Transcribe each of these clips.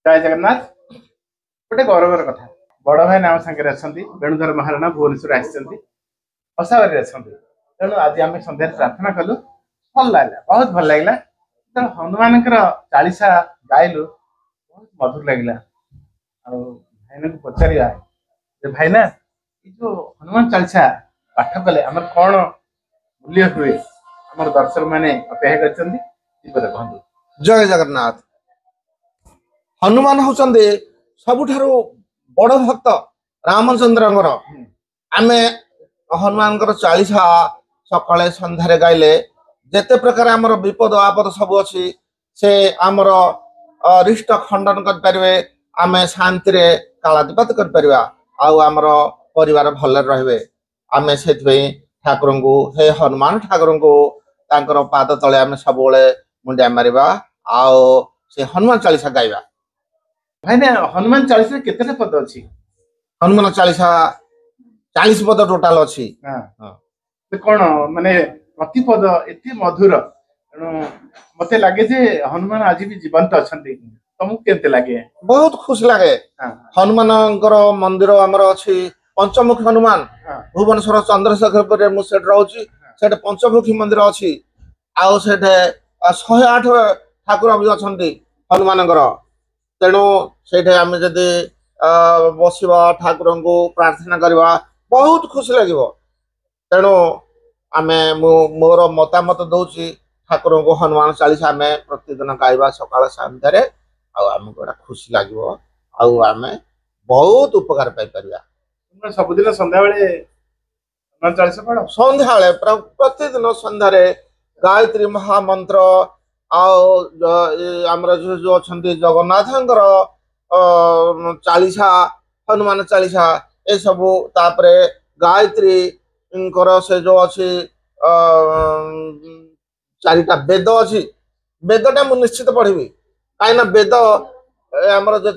जय जगन्नाथ। गोटे गौरवर कथा बड़ भाई नाम सागर अच्छा वेणुधर महाराणा भुवनेश्वर आसावर अच्छा तेणु आज आम सन्धार प्रार्थना कलु भल लगे बहुत भल लगे हनुमान चालीसा गाइलु बहुत मधुर लगे भाईना को पचार भाईना जो हनुमान चालीसा पाठ कले आम कौन मूल्य हुए आम दर्शक मैंने अपेक्षा कर जय जगन्नाथ। हनुमान होचंदे सबुठारु बड़ भक्त रामचंद्र आमे हनुमान चालीसा सकाळे संध्यारे गाइले जेते प्रकार आमर विपद आपद सब अच्छी से आमर अरिष्ट खंडन कर परिवे आमे शांति रे कालातिपात कर परिवा आउ आमर परिवार भल रहिबे आमे सेति ठाकुर को हे हनुमान ठाकुर को तांकर पाद तले आमे सबले मुंडिया मारिबा आउ से हनुमान चालीसा गाइबा। भाई हनुमान चालीसा केते पद अच्छी? हनुमान चालीसा 40 पद टोटाल अच्छी। कौन माने प्रति पद एते मधुर मते लगे जे हनुमान आज भी जीवंत अच्छी तुमको केते लगे? बहुत खुश लगे। हनुमान मंदिर आमर अच्छी पंचमुखी हनुमान भुवनेश्वर चंद्रशेखरपुर मुझे रोची से पंचमुखी मंदिर अच्छी आउ से 108 ठाकुर भी अच्छा हनुमान तेणु से आम जदि बसवा ठाकुर को प्रार्थना करवा बहुत खुशी लगे तेणु आम मोर मतामत दौची ठाकुर को हनुमान चालीसा आम प्रतिदिन गाइबा सकाल सन्धार आम खुशी लगे आम बहुत उपकार पाई सबुदिन संध्या हनुमान चालीसा पढ़ संध्या प्रतिदिन सन्धार गायत्री महामंत्र आमर जो अच्छा जगन्नाथ चालीसा हनुमान चालीसा ए सबू तापरे गायत्री से जो अच्छी चारिटा वेद अच्छी वेदटा मु निश्चित पढ़ी कहीं वेद आमर जो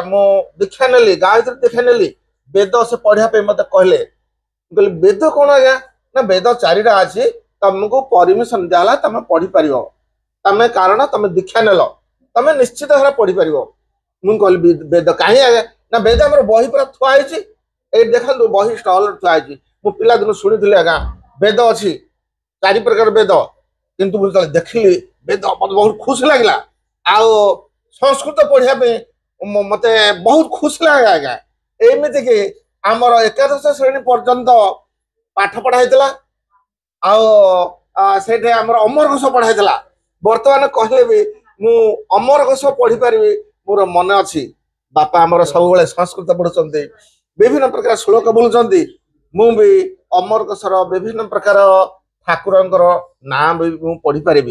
मु दीक्षा नेली गायत्री दीक्षा नेली वेद से पढ़ापे मत कहले वेद कौन आज्ञा ना वेद चारिटा अच्छी तुमको परमिशन दिला तुम पढ़ी पार तमें कारण तुम दीक्षा नेल तुम निश्चित भाव पढ़ी पार मुझे कहली वेद कहीं आगे ना वेद आम बही पूरा थुआई देखो बही स्टल थुआई मु पिला दिन शुणी आज्ञा वेद अच्छी 4 प्रकार वेद किंतु मुझे देखिली वेद मत बहुत खुश लगे आउ संस्कृत पढ़ापे मत बहुत खुश लगे आज्ञा एमती कि आमर एकादश श्रेणी पर्यंत पाठ पढ़ाई आठ आमर अमर घोष पढ़ाई बर्तमान कहले भी मु अमर घोष पढ़ी पारि मोर मन अच्छी बापा आमर सब संस्कृत पढ़ुंट विभिन्न प्रकार श्लोक बोलुंट मु भी अमर घोषर विभिन्न प्रकार ठाकुर नाम भी मु पढ़ी पारि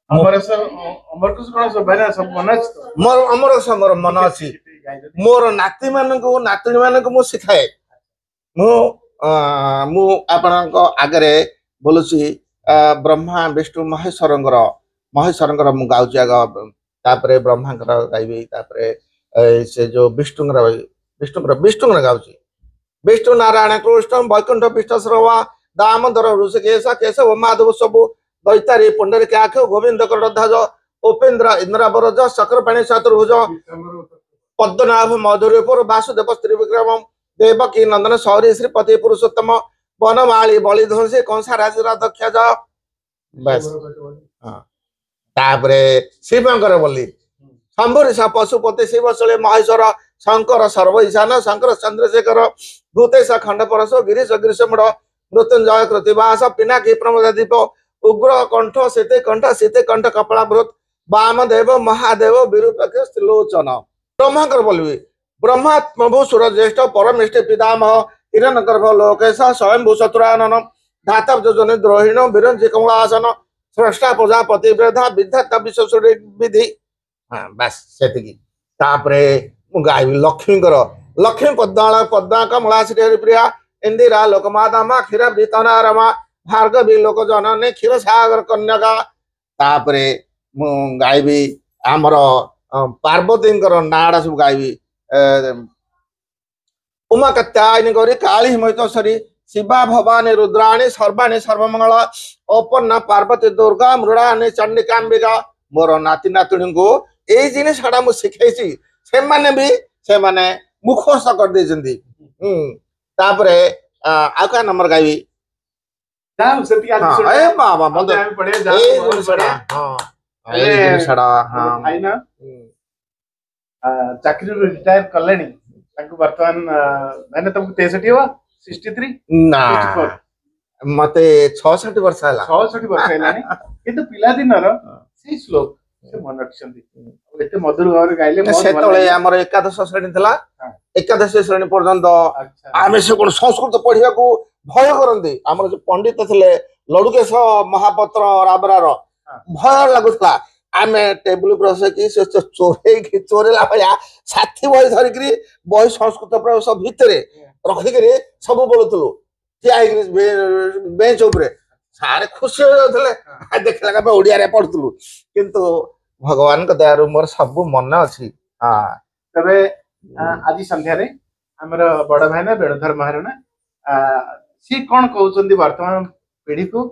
अमर घोष मोर मन अच्छी मोर नाती मानक नातुणी मानक मु शिखाए मु आपण आगे बोलुची ब्रह्मा विष्णु महेश्वर मु गाउची आगे ब्रह्मा गाइबी से जो विष्णु गाउची विष्णु नारायण कृष्ण वैकुंठ पृष्ठ श्रवा दामोदर ऋषिकेश केशव माधव सबु दैतारी पुंडरी काख गोविंद ध्वज उपेन्द्र इंद्रावरज चक्रपाणी चतुर्भुज पद्मनाभ मधुरीपुर वासुदेव स्त्री विक्रम देवकी नंदन शौरी श्रीपति पुरुषोत्तम वनमाली बलिध्वंसी कंसा राजराध्यक्ष बस शिवंकर बोली शंभुषा पशुपति शिवशले महेश्वर शंकर सर्व ईशान शंकर चंद्रशेखर भूतेश खंड परश गिरीश गिरीशमुड़ मृत्युंजय कृतिवास पिनाकी प्रमोदीप उग्र कंठ सीते कंठ कपड़ाभृत वामदेव महादेव विरूपाक्ष त्रिलोचन ब्रह्माकर बोलवी ब्रह्मात्मभू सुर ज्येष्ठ परमेष्टि पितामह हिरण गर्भ लोकेश स्वयंभू चतुरानन धातव जोजनि द्रोहिण विरंची कमलासन स्रष्टा प्रजापति वृद्धा विधाता विश्व विधि हाँ बस से गायबी लक्ष्मी पद्मा पद्मा कमला श्री हरिप्रिया इंदिरा लोकमाता माँ क्षीरावृतना रमा भार्गवी लोक जननी क्षीर सागर कन्या गायबी आमर पार्वती नाड़ा सब गायबी उमा कत्यायनी गौरी काली हिमैतेश्वरी शिवा भवानी रुद्राणी सर्वाणी सर्वमंगल ओपन्ना पार्वती दुर्गा मृणानी चंडिकांबिका मोर नाती नातुणी को एई जिनिसटा मु शिखैछि सेमाने भी सेमाने मुखस्त कर देछन्ती तापरे आ का नंबर गाइबी जाऊ सेति आज हां ए बाबा मते मते हम पढ़े ए जाऊ जिनिसटा हां ए जिनिसटा हां आई ना चाकरी रिटायर कलेनी तांको वर्तमान मैंने तुमको 63 हो 63 ना 64 मते 66 वर्ष हला 66 वर्ष हेलानी किंतु पिला दिनर से श्लोक से मन रखछन्ती एते मधुर भाव गाइले बहुत से तळे हमर एकादश श्रेणी थला एकादश श्रेणी पर्यंत आमे से कोन संस्कृत पढिया को भय करंती हमर जो पंडित थिले लडुकेश महापात्र राबरार भय लागुतला आमे टेबल पर बसे कि से चोरेला भया साथी बही धरि करी बही संस्कृत प्रवेश भितरे रखि करी सब बोलुतलु ठिया बेंच ऊपर सारे खुशी हो जाते देखला का ओडिया रे पढुतलु किंतु भगवान का दयारु मोर सब मन अछि हां तबे आज संध्या रे हमर बड़ भाई ना वेणुधर महाराणा सी कोन कहउचंदी वर्तमान पीढ़ी को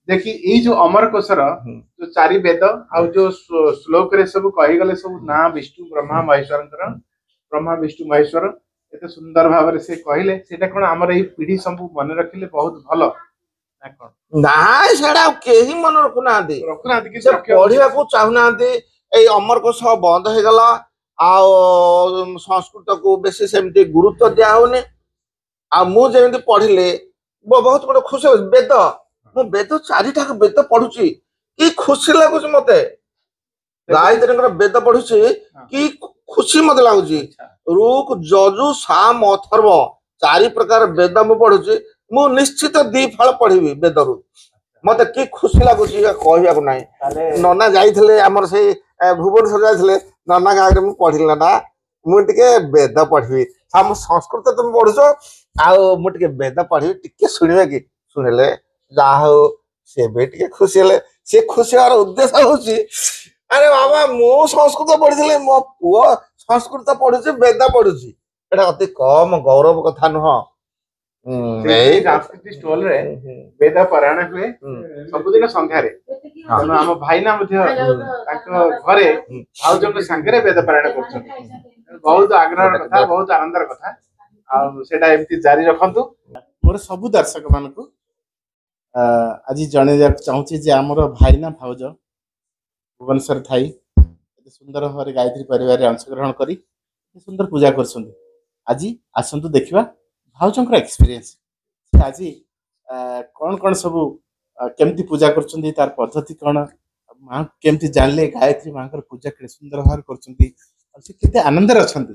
देखि ए जो अमर कोशर जो चारि वेद आ जो श्लोक रे सब कहि गले सब ना विष्णु ब्रह्मा महेश्वरंकर ब्रह्मा विष्णु महेश्वर एते सुंदर भाव रे से कहिले सेटा कोन हमर ए पीढ़ी सब मन रखिले बहुत भलो ना कोन ना सेडा केही मन रखुनांती रखुनांती कि से पढ़िया को चाहुनांती ए अमर कोश बंद हे गला आ संस्कृत को बेसी सेमती गुरुत्व दिया होने आ मु जेमती पढ़िले बहुत बड़ खुशी वेद मु वेद चारिटा वेद पढुची की खुशी लागुच मते गायत्री वेद पढुची की खुशी मते लागुची ऋक यजु साम अथर्व चारि प्रकार वेद मु पढुची मु निश्चित दी फल पढिबी वेदरु मते की खुशी लागुची कहया को नाही नना जाइथिले हमर से भुवनेश्वर जाइथिले नना गायरे मु पढिला ना मु टिके वेद पढिबी हम संस्कृत तुम पढुछो आ मु टिके वेद पढिबी टिके सुनिबे की सुनले जा हो से बेटिके खुशी ले से खुशी और उद्देश्य होची अरे बाबा मु संस्कृत पढिथिले मो पुओ संस्कृत पढुची वेद पढुची एटा अति कम गौरव कथा न ए सांस्कृतिक स्टॉल रे वेद पारायण हुए सब दिन संध्या रे हम भाई ना मध्ये ताको घरे भाउजो के संगे रे वेद पारायण करछन बहुत आग्रह कथा बहुत आनंदर कथा आ सेटा एमती जारी रखंतु मोर सब दर्शक मान को आज जणे चाहूची जे हमर भाई ना भाउज भुवनेश्वर थाई एते सुंदर भाव गायत्री परिवार रे अंशग्रहण करी सुंदर पूजा करछन आज आसंतु देखिबा भाउजंकर एक्सपीरियंस आज कौन कौन सब केमती पूजा करछन तार पद्धति कौन मां केमती जानले गायत्री मां पूजा के सुंदर भाव करछन से केते आनंद रे अछंती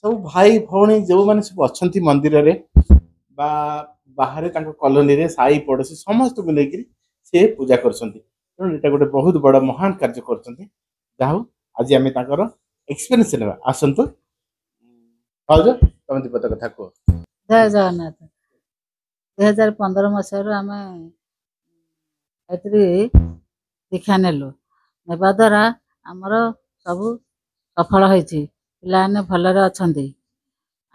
सब भाई भौणी जो माने सब अछंती मंदिर रे बा बाहर कॉलोनी रे साई पड़ोसी समस्त को लेकर से पूजा करछन एटा गोटे बहुत बड़ महान कार्य करछन जाहु आज आमे ताकर एक्सपीरियंस लेबा आसंतु भाउज तुम दीपत कथा को जय जगन्नाथ 2015 मसीह आम गायत्री दीक्षा नेलु नेबा द्वारा आमर सब सफल होइछि पिलाने भलरे अछंती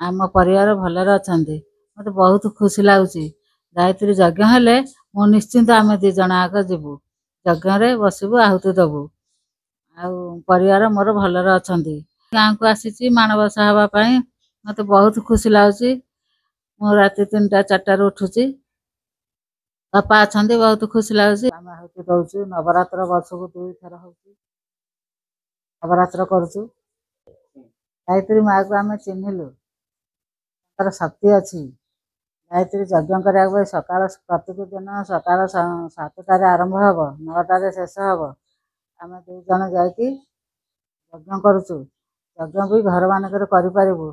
आम परिवार भलरे अछंती मते बहुत खुशी लागुछि गायत्री यज्ञ हेले मु निश्चिंत आम दी जण आग जीवु यज्ञ रे बसिबु आहुति दबु आ परिवार मोर भलरे अछंती गाँ को आसीछि माणबसा हवा पई मते बहुत खुशी लागुछि मु राति 3टा 4टा रे उठुछि बापा अछंती बहुत खुशी लागुछि आम आहुति दउछु नवरात्र वर्षको 2 थर होछि नवरात्र करछु गायत्री माँ को आम चिन्हिलु तार शक्ति अछि गायत्री यज्ञ करा सकाल प्रत्येक दिन सकाल 7टारे आरंभ हब 9टारे शेष हब आम 2 जण जाइकी यज्ञ करुचु यज्ञ भी घर मानक करिपारिबु